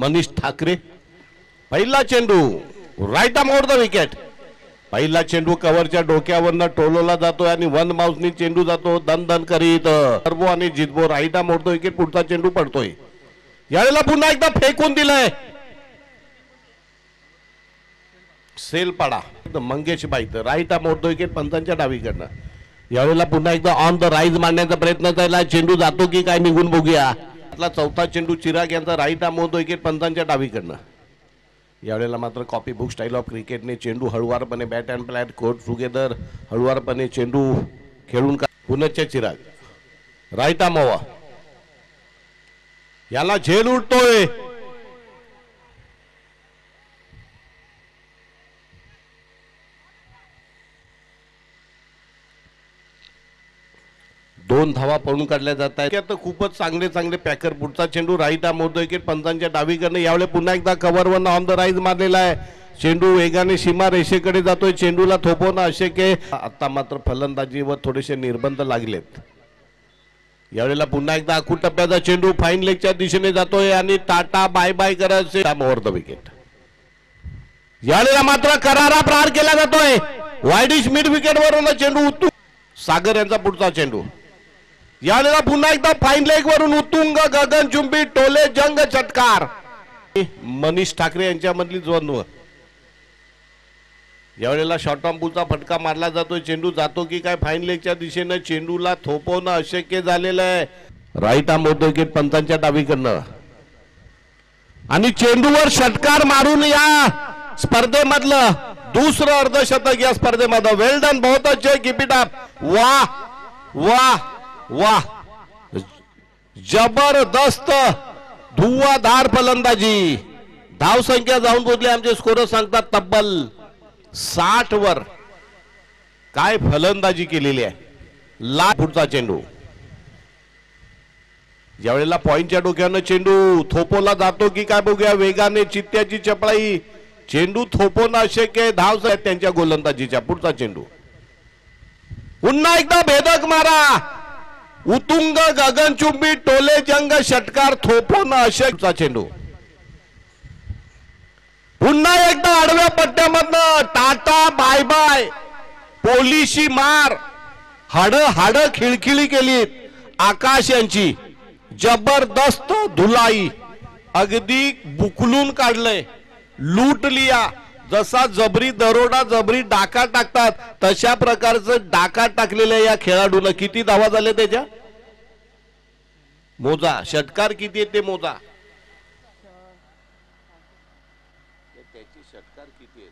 मनीष ठाकरे पहिला चेंडू right arm over the wicket. पहिला चेंडू कव्हरच्या डोक्यावरनं टोलवला जातोय आणि वन माउसनी चेंडू जातो दन दन करीत सर्वो आणि जितबो right arm over the wicket. पुढचा चेंडू पडतोय. यावेळेला पुन्हा एकदा फेकून दिलंय सेलपाडा Mangesh Baait right arm over the wicket पंचांच्या डावीकडनं. यावेळेला पुन्हा एकदा ऑन द राईज मारण्याचा प्रयत्न केला. चेंडू जातो की काय निघून बघूया. चौथा चेंडू चिराग यांचा right arm over the wicket पंचांच्या डावीकडनं. यावेळेला मात्र कॉपी बुक स्टाईल ऑफ क्रिकेटने चेंडू हळुवारपणे बॅट अँड प्लॅट कोर्ट टुगेदर हळुवारपणे चेंडू खेळून पुनच्या चिराग राईट आर्म ओव्हर. याला झेल उडतोय. दोन धावा पळून काढल्या जात आहेत. आता खूपच चांगले चांगले पॅकर. पुढचा चेंडू right arm over the wicket पंचांच्या डावीकडनं. यावेळी पुन्हा एकदा कव्हरवर ऑन द राईज मारलेला आहे. चेंडू वेगाने सीमा रेषेकडे जातोय. चेंडूला थोपवणं अशक्य आहे. आता मात्र फलंदाजीवर थोडेसे निर्बंध लागलेत. यावेळेला पुन्हा एकदा आखूड टप्प्याचा चेंडू फाईन लेगच्या दिशेने जातोय आणि टाटा बाय बाय करायचे ओव्हर द विकेट. यावेळेला मात्र करारा प्रहार केला जातोय. वाईडिश मिड विकेट वरून चेंडू उत्तुंग सागर यांचा पुढचा चेंडू. यावेळेला पुन्हा एकदा फाईन लेग वरून उत्तुंग गगनचुंबी टोले जंग चटकार. मनीष ठाकरे यांच्यामधली द्वंद्व. यावेळेला शॉर्ट ऑन पुलचा फटका मारला जातोय. चेंडू जातो की काय फाईन लेगच्या दिशेनं. चेंडूला थोपवणं अशक्य झालेलं आहे. Right arm over the wicket पंचांच्या डावीकडनं आणि चेंडूवर षटकार मारून या स्पर्धेमधलं दुसरं अर्धशतक या स्पर्धेमध्ये. वेल डन, बहुत अच्छे, कीप इट अप. वाह वाह वाह, जबरदस्त धुव्वाधार फलंदाजी. धाव संख्या जाऊन पोहोचली. आमचे स्कोर सांगतात तब्बल 60 वर. काय फलंदाजी केलेली आहे. पुढचा चेंडू. ज्यावेळेला पॉइंटच्या डोक्यानं चेंडू थोपवला जातो की काय बघूया. वेगाने चित्त्याची चपळाई. चेंडू थोपवणं अशक्य आहे. धाव त्यांच्या गोलंदाजीच्या. पुढचा चेंडू. पुन्हा एकदा भेदक मारा. उत्तुंग गगनचुंबी टोले जंग षटकार थोपवणं अशक्य. चेंडू पुन्हा एकदा आडव्या पट्ट्यामधनं टाटा बाय बाय. पोलिशी मार. हाड खिळखिळी केलीत आकाश यांची. जबरदस्त धुलाई. अगदी बुकलून काढलंय. लूट लिया. जसा जबरी दरोडा जबरी डाका टाकतात तशा प्रकारचं डाका टाकलेल्या या खेळाडूला. किती धावा झाले त्याच्या मोजा. षटकार किती आहेत ते मोजा. त्याची षटकार किती आहेत.